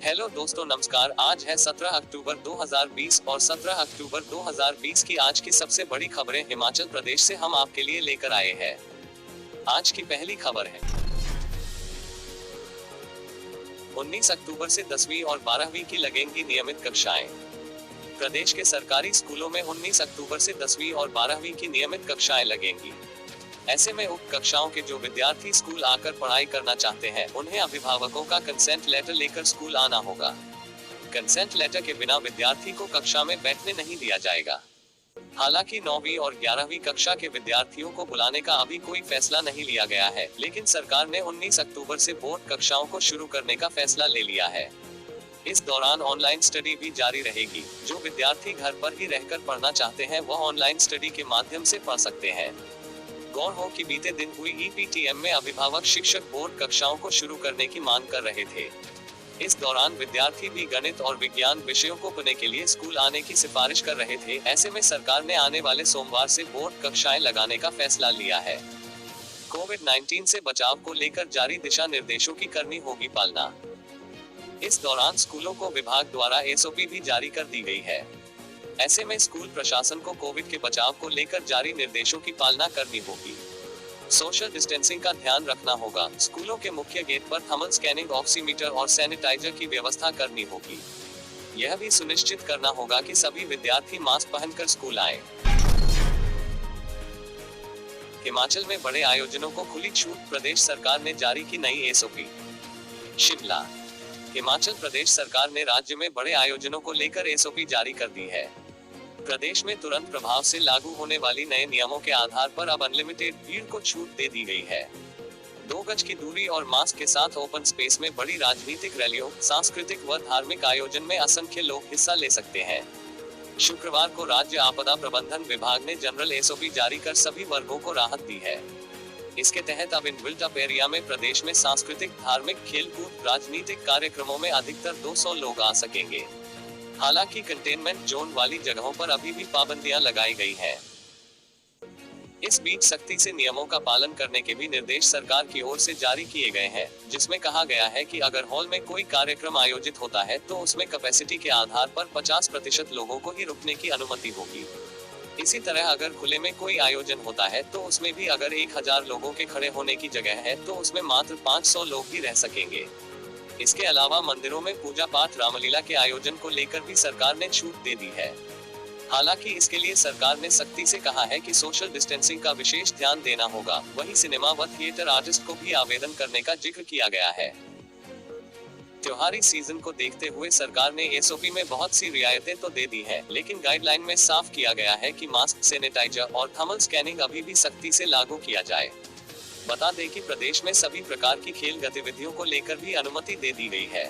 Hello दोस्तों, नमस्कार। आज है 17 अक्टूबर 2020 और 17 अक्टूबर 2020 की आज की सबसे बड़ी खबरें हिमाचल प्रदेश से हम आपके लिए लेकर आए हैं। आज की पहली खबर है, 19 अक्टूबर से 10वीं और 12वीं की लगेंगी नियमित कक्षाएं। प्रदेश के सरकारी स्कूलों में 19 अक्टूबर से 10वीं और 12वीं की नियमित कक्षाएं लगेंगी। ऐसे में उक्त कक्षाओं के जो विद्यार्थी स्कूल आकर पढ़ाई करना चाहते हैं, उन्हें अभिभावकों का कंसेंट लेटर लेकर स्कूल आना होगा। कंसेंट लेटर के बिना विद्यार्थी को कक्षा में बैठने नहीं दिया जाएगा। हालांकि 9वीं और 11वीं कक्षा के विद्यार्थियों को बुलाने का अभी कोई फैसला नहीं लिया गया है, लेकिन सरकार ने 19 अक्टूबर से बोर्ड कक्षाओं को शुरू करने का फैसला ले लिया है। इस दौरान ऑनलाइन स्टडी भी जारी रहेगी। जो विद्यार्थी घर पर ही रहकर पढ़ना चाहते हैं, वह ऑनलाइन स्टडी के माध्यम से पढ़ सकते हैं। गौर हो कि बीते दिन हुई ईपीटीएम में अभिभावक शिक्षक बोर्ड कक्षाओं को शुरू करने की मांग कर रहे थे। इस दौरान विद्यार्थी भी गणित और विज्ञान विषयों को पढ़ने के लिए स्कूल आने की सिफारिश कर रहे थे। ऐसे में सरकार ने आने वाले सोमवार से बोर्ड कक्षाएं लगाने का फैसला लिया है। कोविड-19 से बचाव को लेकर जारी दिशा निर्देशों की करनी होगी पालना। इस दौरान स्कूलों को विभाग द्वारा एसओपी भी जारी कर दी गई है। ऐसे में स्कूल प्रशासन को कोविड के बचाव को लेकर जारी निर्देशों की पालना करनी होगी। सोशल डिस्टेंसिंग का ध्यान रखना होगा। स्कूलों के मुख्य गेट पर थर्मल स्कैनिंग, ऑक्सीमीटर और सैनिटाइजर की व्यवस्था करनी होगी। यह भी सुनिश्चित करना होगा कि सभी विद्यार्थी मास्क पहनकर स्कूल आए। हिमाचल में बड़े आयोजनों को खुली छूट, प्रदेश सरकार ने जारी की नई एसओपी। शिमला, हिमाचल प्रदेश सरकार ने राज्य में बड़े आयोजनों को लेकर एसओपी जारी कर दी है। प्रदेश में तुरंत प्रभाव से लागू होने वाली नए नियमों के आधार पर अब अनलिमिटेड भीड़ को छूट दे दी गई है। 2 गज की दूरी और मास्क के साथ ओपन स्पेस में बड़ी राजनीतिक रैलियों, सांस्कृतिक व धार्मिक आयोजन में असंख्य लोग हिस्सा ले सकते हैं। शुक्रवार को राज्य आपदा प्रबंधन विभाग ने जनरल एसओपी जारी कर सभी वर्गों को राहत दी है। इसके तहत अब इन बिल्ट अप एरिया में प्रदेश में सांस्कृतिक, धार्मिक, खेलकूद, राजनीतिक कार्यक्रमों में अधिकतर 200 लोग आ सकेंगे। हालांकि कंटेनमेंट जोन वाली जगहों पर अभी भी पाबंदियां लगाई गई हैं। इस बीच सख्ती से नियमों का पालन करने के भी निर्देश सरकार की ओर से जारी किए गए हैं, जिसमें कहा गया है कि अगर हॉल में कोई कार्यक्रम आयोजित होता है तो उसमें कैपेसिटी के आधार पर 50% लोगों को ही रुकने की अनुमति होगी। इसी तरह अगर खुले में कोई आयोजन होता है तो उसमें भी अगर 1000 लोगों के खड़े होने की जगह है तो उसमें मात्र 500 लोग ही रह सकेंगे। इसके अलावा मंदिरों में पूजा पाठ, रामलीला के आयोजन को लेकर भी सरकार ने छूट दे दी है। हालांकि इसके लिए सरकार ने सख्ती से कहा है कि सोशल डिस्टेंसिंग का विशेष ध्यान देना होगा। वहीं सिनेमा व थिएटर आर्टिस्ट को भी आवेदन करने का जिक्र किया गया है। त्योहारी सीजन को देखते हुए सरकार ने एसओपी में बहुत सी रियायतें तो दे दी है, लेकिन गाइडलाइन में साफ किया गया है कि मास्क, सैनिटाइजर और थर्मल स्कैनिंग अभी भी सख्ती से लागू किया जाए। बता दें कि प्रदेश में सभी प्रकार की खेल गतिविधियों को लेकर भी अनुमति दे दी गई है।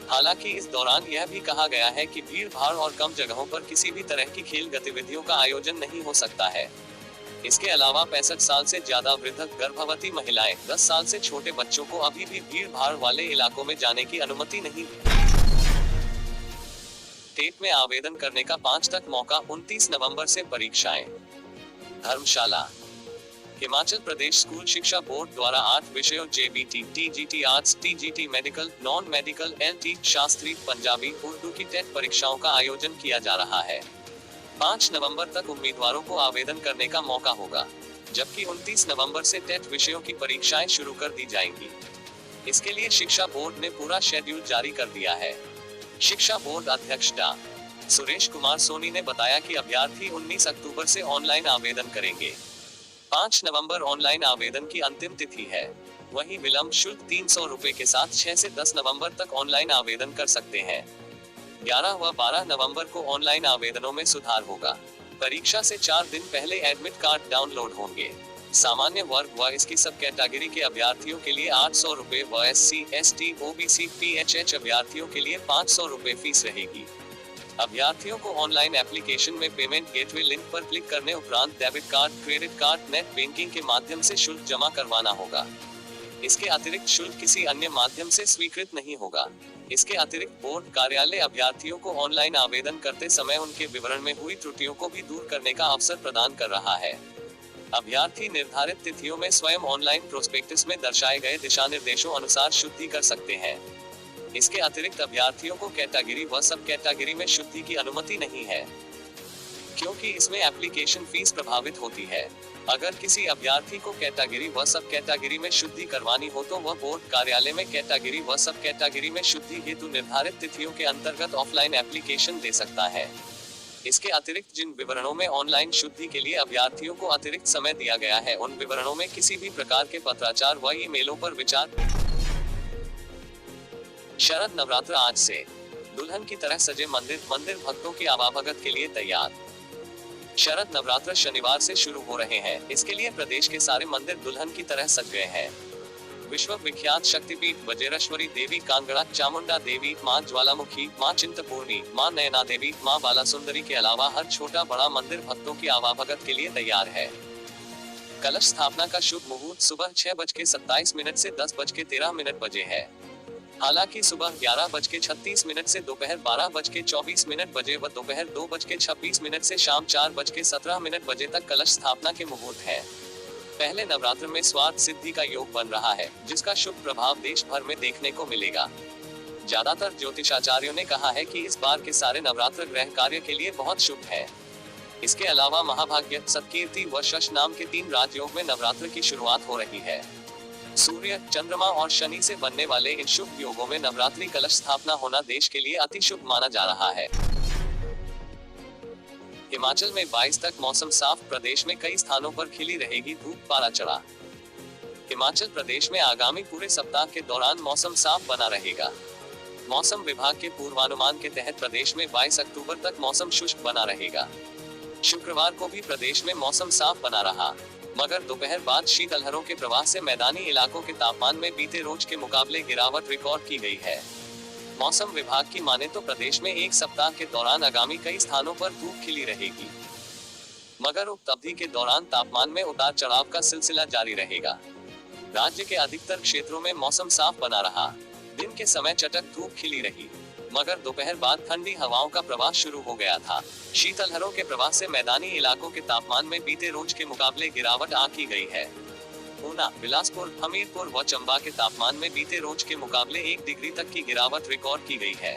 हालांकि इस दौरान यह भी कहा गया है कि भीड़ भाड़ और कम जगहों पर किसी भी तरह की खेल गतिविधियों का आयोजन नहीं हो सकता है। इसके अलावा 65 साल से ज्यादा वृद्ध, गर्भवती महिलाएं, 10 साल से छोटे बच्चों को अभी भी भीड़ भाड़ वाले इलाकों में जाने की अनुमति नहीं। टेट में आवेदन करने का 5 तक मौका, 29 नवंबर से परीक्षाएं। धर्मशाला, हिमाचल प्रदेश स्कूल शिक्षा बोर्ड द्वारा 8 विषयों JBT, TGT arts, TGT medical, non medical, LT, Shastri, Punjabi, Urdu की टेट परीक्षाओं का आयोजन किया जा रहा है। 5 नवंबर तक उम्मीदवारों को आवेदन करने का मौका होगा, जबकि 29 नवंबर से टेट विषयों की परीक्षाएं शुरू कर दी जाएंगी। इसके लिए शिक्षा बोर्ड ने पूरा शेड्यूल जारी कर दिया है। शिक्षा बोर्ड अध्यक्ष डा. सुरेश कुमार सोनी ने बताया कि अभ्यर्थी 19 अक्टूबर से ऑनलाइन आवेदन करेंगे। 5 नवंबर ऑनलाइन आवेदन की अंतिम तिथि है। वहीं विलंब शुल्क 300 रुपए के साथ 6 से 10 नवंबर तक ऑनलाइन आवेदन कर सकते हैं। 11 व 12 नवंबर को ऑनलाइन आवेदनों में सुधार होगा। परीक्षा से 4 दिन पहले एडमिट कार्ड डाउनलोड होंगे। सामान्य वर्ग व इसकी सब कैटेगरी के अभ्यर्थियों के लिए 800 रुपए व SC, ST, OBC, PHH अभ्यर्थियों के लिए 500 रुपए फीस रहेगी। अभ्यर्थियों को ऑनलाइन एप्लीकेशन में पेमेंट गेटवे लिंक पर क्लिक करने उपरांत debit card, credit card, net banking के माध्यम से शुल्क जमा करवाना होगा। इसके अतिरिक्त शुल्क किसी अन्य माध्यम से स्वीकृत नहीं होगा। इसके अतिरिक्त बोर्ड कार्यालय अभ्यर्थियों को ऑनलाइन आवेदन करते समय उनके विवरण में हुई त्रुटियों को भी दूर करने का अवसर प्रदान कर रहा है। अभ्यर्थी निर्धारित तिथियों में स्वयं ऑनलाइन प्रोस्पेक्टस में दर्शाए गए दिशा निर्देशों अनुसार शुद्धि कर सकते हैं। इसके अतिरिक्त अभ्यर्थियों को कैटेगरी व सब कैटेगरी में शुद्धि की अनुमति नहीं है, क्योंकि इसमें एप्लीकेशन फीस प्रभावित होती है। अगर किसी अभ्यर्थी को कैटेगरी व सब कैटेगरी में शुद्धि करवानी हो तो वह बोर्ड कार्यालय में कैटेगरी व सब कैटेगरी में शुद्धि हेतु निर्धारित तिथियों के अंतर्गत ऑफलाइन एप्लीकेशन दे सकता है। इसके अतिरिक्त जिन विवरणों में ऑनलाइन शुद्धि के लिए अभ्यर्थियों को अतिरिक्त समय दिया गया है, उन विवरणों में किसी भी प्रकार के पत्राचार व ईमेलों पर विचार। शरद नवरात्र आज से दुल्हन की तरह सजे मंदिर भक्तों की आवाभगत के लिए तैयार। शरद नवरात्र शनिवार से शुरू हो रहे हैं। इसके लिए प्रदेश के सारे मंदिर दुल्हन की तरह सज गए हैं। विश्व विख्यात शक्तिपीठ वज्रेश्वरी देवी, कांगड़ा चामुंडा देवी, मां ज्वालामुखी, मां चिंतपूर्णी, मां नयना देवी, मां बालासुंदरी के अलावा हर छोटा बड़ा मंदिर भक्तों की आवाभगत के लिए तैयार है। कलश स्थापना का शुभ मुहूर्त सुबह 6:27 से 10:13 बजे है। हालांकि सुबह 11:36 से दोपहर 12:24 बजे व दोपहर 2:26 से शाम 4:17 बजे तक कलश स्थापना के मुहूर्त है। पहले नवरात्र में स्वार्थ सिद्धि का योग बन रहा है, जिसका शुभ प्रभाव देश भर में देखने को मिलेगा। ज्यादातर ज्योतिषाचार्यों ने कहा है कि इस बार के सारे नवरात्र ग्रह कार्य के लिए बहुत शुभ है। इसके अलावा महाभाग्य, सत्कीर्ति व शश नाम के 3 राजयोग में नवरात्र की शुरुआत हो रही है। सूर्य, चंद्रमा और शनि से बनने वाले इन शुभ योगों में नवरात्रि कलश स्थापना होना देश के लिए अति शुभ माना जा रहा है। हिमाचल में 22 तक मौसम साफ, प्रदेश में कई स्थानों पर खिली रहेगी धूप, पारा चढ़ा। हिमाचल प्रदेश में आगामी पूरे सप्ताह के दौरान मौसम साफ बना रहेगा। मौसम विभाग के पूर्वानुमान के तहत प्रदेश में 22 अक्टूबर तक मौसम शुष्क बना रहेगा। शुक्रवार को भी प्रदेश में मौसम साफ बना रहा, मगर दोपहर बाद शीतलहरों के प्रवाह से मैदानी इलाकों के तापमान में बीते रोज के मुकाबले गिरावट रिकॉर्ड की गई है। मौसम विभाग की माने तो प्रदेश में एक सप्ताह के दौरान आगामी कई स्थानों पर धूप खिली रहेगी, मगर उक्त अवधि के दौरान तापमान में उतार चढ़ाव का सिलसिला जारी रहेगा। राज्य के अधिकतर क्षेत्रों में मौसम साफ बना रहा। दिन के समय चटक धूप खिली रही, मगर दोपहर बाद ठंडी हवाओं का प्रवाह शुरू हो गया था। शीतलहरों के प्रवाह से मैदानी इलाकों के तापमान में बीते रोज के मुकाबले गिरावट आंकी गई है। ऊना, बिलासपुर, हमीरपुर व चंबा के तापमान में बीते रोज के मुकाबले 1 डिग्री तक की गिरावट रिकॉर्ड की गई है।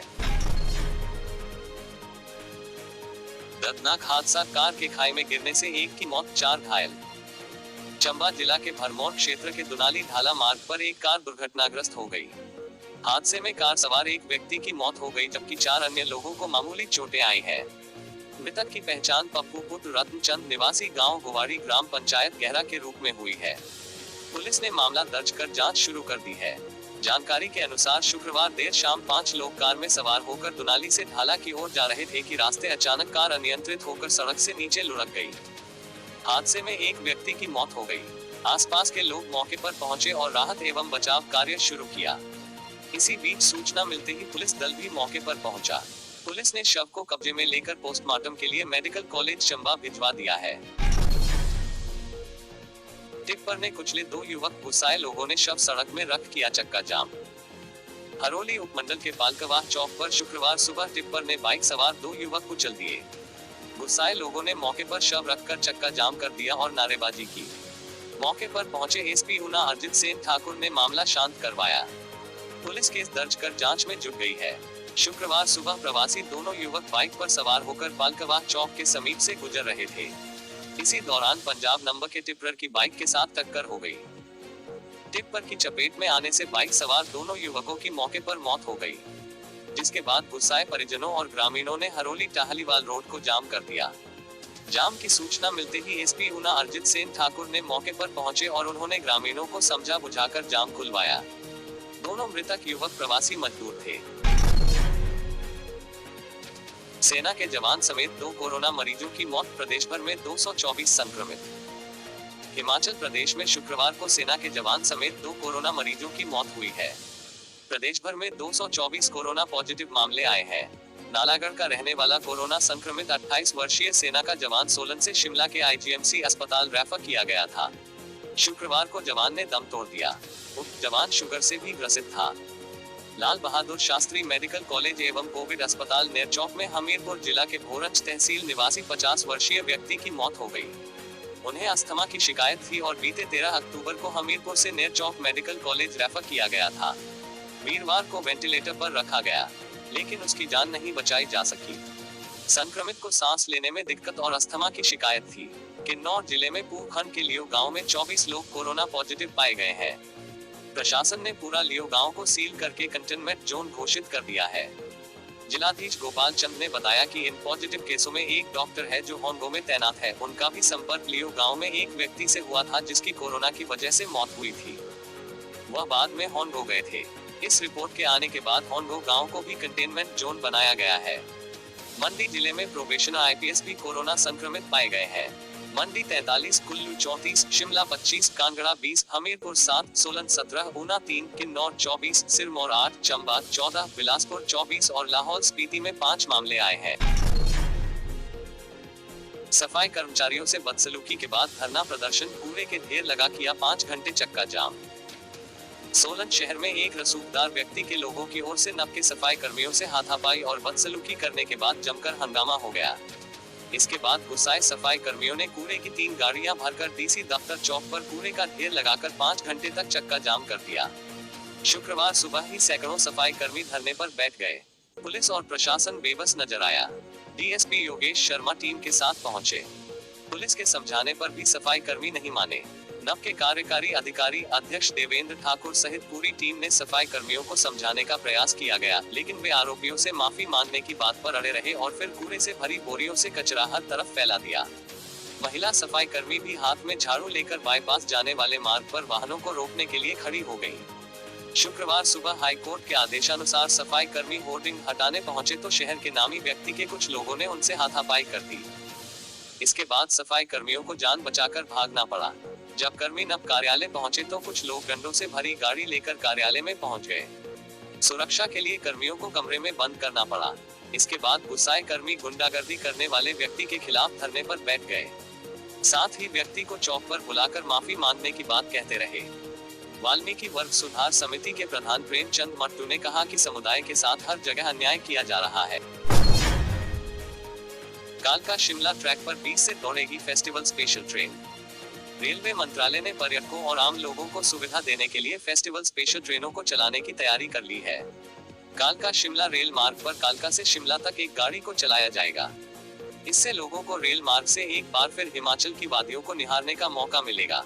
दर्दनाक हादसा, कार के खाई में गिरने से 1 की मौत, 4 घायल। चंबा जिला के भरमौर क्षेत्र के दुनाली ढाला मार्ग पर एक कार दुर्घटनाग्रस्त हो गई। हादसे में कार सवार एक व्यक्ति की मौत हो गई, जबकि 4 अन्य लोगों को मामूली चोटें आई हैं। मृतक की पहचान पप्पू पुत्र रत्नचंद निवासी गांव गुवाड़ी ग्राम पंचायत गहरा के रूप में हुई है। पुलिस ने मामला दर्ज कर जांच शुरू कर दी है। जानकारी के अनुसार शुक्रवार देर शाम 5 लोग कार में सवार होकर दुनाली से ढाला की ओर जा रहे थे कि रास्ते अचानक कार अनियंत्रित होकर सड़क से नीचे लुढ़क गई। हादसे में एक व्यक्ति की मौत हो गई। आसपास के लोग मौके पर पहुंचे और राहत एवं बचाव कार्य शुरू किया। इसी बीच सूचना मिलते ही पुलिस दल भी मौके पर पहुंचा। पुलिस ने शव को कब्जे में लेकर पोस्टमार्टम के लिए मेडिकल कॉलेज चंबा भिजवा दिया है। टिप्पर ने कुचले 2 युवक, गुस्साए लोगों ने शव सड़क में रख किया चक्का जाम। हरोली उपमंडल के पालकवाह चौक पर शुक्रवार सुबह टिप्पर ने बाइक सवार 2 युवक कुचल दिए। गुस्साए लोगों ने मौके पर शव रखकर चक्का जाम कर दिया और नारेबाजी की। मौके पर पहुंचे एसपी ऊना अरजित सेन ठाकुर ने मामला शांत करवाया। पुलिस केस दर्ज कर जांच में जुट गई है। शुक्रवार सुबह प्रवासी दोनों युवक बाइक पर सवार होकर पालकवाह चौक के समीप से गुजर रहे थे। इसी दौरान पंजाब नंबर के टिप्पर की बाइक के साथ टक्कर हो गई। टिप्पर की चपेट में आने से बाइक सवार दोनों युवकों की मौके पर मौत हो गई, जिसके बाद गुस्साए परिजनों और ग्रामीणों ने हरोली टाहलीवाल रोड को जाम कर दिया। जाम की सूचना मिलते ही एसपी ऊना अरजित सेन ठाकुर ने मौके पर पहुंचे और उन्होंने ग्रामीणों को समझा बुझाकर जाम खुलवाया। दोनों मृतक युवक प्रवासी मजदूर थे। सेना के जवान समेत 2 कोरोना मरीजों की मौत, प्रदेश भर में 224 संक्रमित। हिमाचल प्रदेश में शुक्रवार को सेना के जवान समेत 2 कोरोना मरीजों की मौत हुई है। प्रदेश भर में 224 कोरोना पॉजिटिव मामले आए हैं। नालागढ़ का रहने वाला कोरोना संक्रमित 28 वर्षीय सेना का जवान सोलन से शिमला के आईजीएमसी अस्पताल रेफर किया गया था। शुक्रवार को जवान ने दम तोड़ दिया। उक्त जवान शुगर से भी ग्रसित था। लाल बहादुर शास्त्री मेडिकल कॉलेज एवं कोविड अस्पताल नेरचौक में हमीरपुर जिला के भोरंज तहसील निवासी 50 वर्षीय व्यक्ति की मौत हो गई। उन्हें अस्थमा की शिकायत थी और बीते 13 अक्टूबर को हमीरपुर से नेरचौक मेडिकल कॉलेज रेफर किया गया था। वीरवार को वेंटिलेटर पर रखा गया, लेकिन उसकी जान नहीं बचाई जा सकी। संक्रमित को सांस लेने में दिक्कत और अस्थमा की शिकायत थी। किन्नौर जिले में पूह खंड के लियो गांव में 24 लोग कोरोना पॉजिटिव पाए गए हैं। प्रशासन ने पूरा लियो गांव को सील करके कंटेनमेंट जोन घोषित कर दिया है। जिलाधीश गोपाल चंद ने बताया कि इन पॉजिटिव केसों में एक डॉक्टर है जो होनगो में तैनात है। उनका भी संपर्क लियो गांव में एक व्यक्ति से हुआ था जिसकी कोरोना की वजह से मौत हुई थी। वह बाद में होनगो गए थे। इस रिपोर्ट के आने के बाद होनगो गांव को भी कंटेनमेंट जोन बनाया गया है। मंडी जिले में प्रोबेशनर आईपीएस भी कोरोना संक्रमित पाए गए हैं। मंडी 43, कुल्लू 34, शिमला 25, कांगड़ा 20, हमीरपुर 7, सोलन 17, ऊना 3, किन्नौर 24, सिरमौर 8, चंबा 14, बिलासपुर 24 और लाहौल स्पीति में 5 मामले आए हैं। सफाई कर्मचारियों से बदसलूकी के बाद धरना प्रदर्शन, कूड़े के ढेर लगा किया 5 घंटे चक्का जाम। सोलन शहर में एक रसूखदार व्यक्ति के लोगों की ओर से नब के सफाई कर्मियों से हाथापाई और बदसलूकी करने के बाद जमकर हंगामा हो गया। इसके बाद गुस्साए सफाई कर्मियों ने कूड़े की 3 गाड़ियां भरकर डीसी दफ्तर चौक पर कूड़े का ढेर लगाकर 5 घंटे तक चक्का जाम कर दिया। शुक्रवार सुबह ही सैकड़ों सफाई कर्मी धरने पर बैठ गए। पुलिस और प्रशासन बेबस नजर आया। डीएसपी योगेश शर्मा टीम के साथ पहुंचे। पुलिस के समझाने पर भी सफाई कर्मी नहीं माने। नब के कार्यकारी अधिकारी अध्यक्ष देवेंद्र ठाकुर सहित पूरी टीम ने सफाई कर्मियों को समझाने का प्रयास किया गया, लेकिन वे आरोपियों से माफी मांगने की बात पर अड़े रहे और फिर कूड़े से भरी बोरियों से कचरा हर तरफ फैला दिया। महिला सफाई कर्मी भी हाथ में झाड़ू लेकर बाईपास जाने वाले मार्ग पर वाहनों को रोकने के लिए खड़ी हो गई। शुक्रवार सुबह हाईकोर्ट के आदेशानुसार सफाई कर्मी होर्डिंग हटाने पहुंचे तो शहर के नामी व्यक्ति के कुछ लोगों ने उनसे हाथापाई कर दी। इसके बाद सफाई कर्मियों को जान बचाकर भागना पड़ा। जब कर्मी नब कार्यालय पहुंचे तो कुछ लोग डंडों से भरी गाड़ी लेकर कार्यालय में पहुंच गए। सुरक्षा के लिए कर्मियों को कमरे में बंद करना पड़ा। इसके बाद गुस्साए कर्मी गुंडागर्दी करने वाले व्यक्ति के खिलाफ धरने पर बैठ गए। साथ ही व्यक्ति को चौक पर बुलाकर माफी मांगने की बात कहते रहे। वाल्मीकि वर्ग सुधार समिति के प्रधान प्रेमचंद मट्टू ने कहा कि समुदाय के साथ हर जगह अन्याय किया जा रहा है। कालका शिमला ट्रैक पर 20 से दौड़ेगी फेस्टिवल स्पेशल ट्रेन। रेलवे मंत्रालय ने पर्यटकों और आम लोगों को सुविधा देने के लिए फेस्टिवल स्पेशल ट्रेनों को चलाने की तैयारी कर ली है। कालका शिमला रेल मार्ग पर कालका से शिमला तक एक गाड़ी को चलाया जाएगा। इससे लोगों को रेल मार्ग से एक बार फिर हिमाचल की वादियों को निहारने का मौका मिलेगा।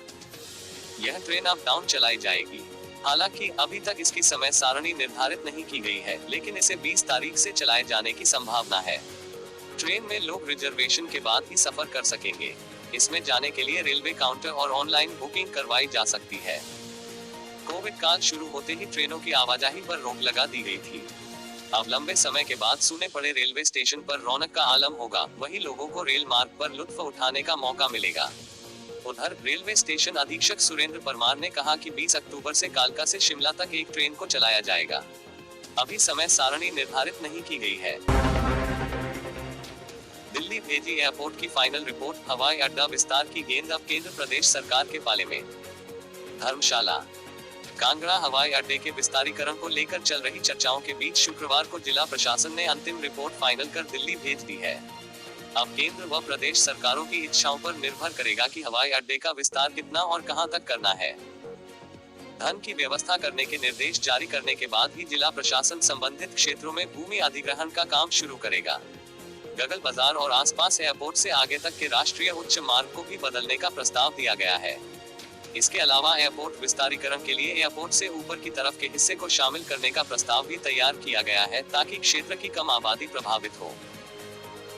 यह ट्रेन अप डाउन चलाई जाएगी। हालांकि अभी तक इसकी समय सारणी निर्धारित नहीं की गई है, लेकिन इसे 20 तारीख से चलाए जाने की संभावना है। ट्रेन में लोग रिजर्वेशन के बाद ही सफर कर सकेंगे। इसमें जाने के लिए रेलवे काउंटर और ऑनलाइन बुकिंग करवाई जा सकती है। कोविड काल शुरू होते ही ट्रेनों की आवाजाही पर रोक लगा दी गई थी। अब लंबे समय के बाद सूने पड़े रेलवे स्टेशन पर रौनक का आलम होगा। वही लोगों को रेल मार्ग पर लुत्फ उठाने का मौका मिलेगा। उधर रेलवे स्टेशन अधीक्षक सुरेंद्र परमार ने कहा कि 20 अक्टूबर से कालका से शिमला तक एक ट्रेन को चलाया जाएगा। अभी समय सारणी निर्धारित नहीं की गई है। दिल्ली भेजी एयरपोर्ट की फाइनल रिपोर्ट, हवाई अड्डा विस्तार की गेंद अब केंद्र प्रदेश सरकार के पाले में। धर्मशाला कांगड़ा हवाई अड्डे के विस्तारीकरण को लेकर चल रही चर्चाओं के बीच शुक्रवार को जिला प्रशासन ने अंतिम रिपोर्ट फाइनल कर दिल्ली भेज दी है। अब केंद्र व प्रदेश सरकारों की इच्छाओं पर निर्भर करेगा कि हवाई अड्डे का विस्तार कितना और कहां तक करना है। धन की व्यवस्था करने के निर्देश जारी करने के बाद ही जिला प्रशासन संबंधित क्षेत्रों में भूमि अधिग्रहण का काम शुरू करेगा। गगल बाजार और आसपास एयरपोर्ट से आगे तक के राष्ट्रीय उच्च मार्ग को भी बदलने का प्रस्ताव दिया गया है। इसके अलावा एयरपोर्ट विस्तारीकरण के लिए एयरपोर्ट से ऊपर की तरफ के हिस्से को शामिल करने का प्रस्ताव भी तैयार किया गया है, ताकि क्षेत्र की कम आबादी प्रभावित हो।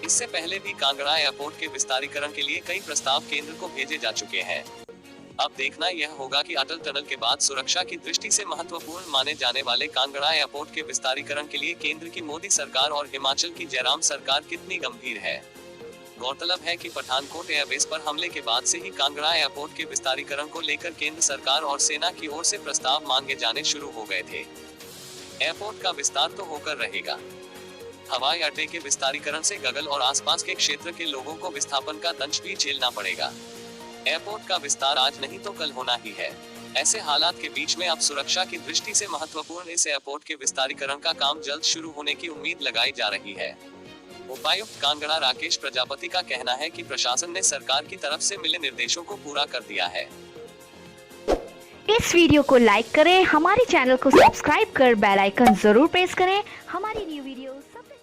इससे पहले भी कांगड़ा एयरपोर्ट के विस्तारीकरण के लिए कई प्रस्ताव केंद्र को भेजे जा चुके हैं। अब देखना यह होगा कि अटल टनल के बाद सुरक्षा की दृष्टि से महत्वपूर्ण माने जाने वाले कांगड़ा एयरपोर्ट के विस्तारीकरण के लिए केंद्र की मोदी सरकार और हिमाचल की जयराम सरकार कितनी गंभीर है। गौरतलब है कि पठानकोट एयरबेस पर हमले के बाद से ही कांगड़ा एयरपोर्ट के विस्तारीकरण को लेकर केंद्र सरकार और सेना की ओर से प्रस्ताव मांगे जाने शुरू हो गए थे। एयरपोर्ट का विस्तार तो होकर रहेगा। हवाई अड्डे के विस्तारीकरण से गगल और आसपास के क्षेत्र के लोगों को विस्थापन का दंश भी झेलना पड़ेगा। एयरपोर्ट का विस्तार आज नहीं तो कल होना ही है। ऐसे हालात के बीच में अब सुरक्षा की दृष्टि से महत्वपूर्ण इस एयरपोर्ट के विस्तारीकरण का काम जल्द शुरू होने की उम्मीद लगाई जा रही है। उपायुक्त कांगड़ा राकेश प्रजापति का कहना है कि प्रशासन ने सरकार की तरफ से मिले निर्देशों को पूरा कर दिया है। इस वीडियो को लाइक करें, हमारे चैनल को सब्सक्राइब कर बेल आइकन जरूर प्रेस करें हमारी न्यू वीडियो सबसे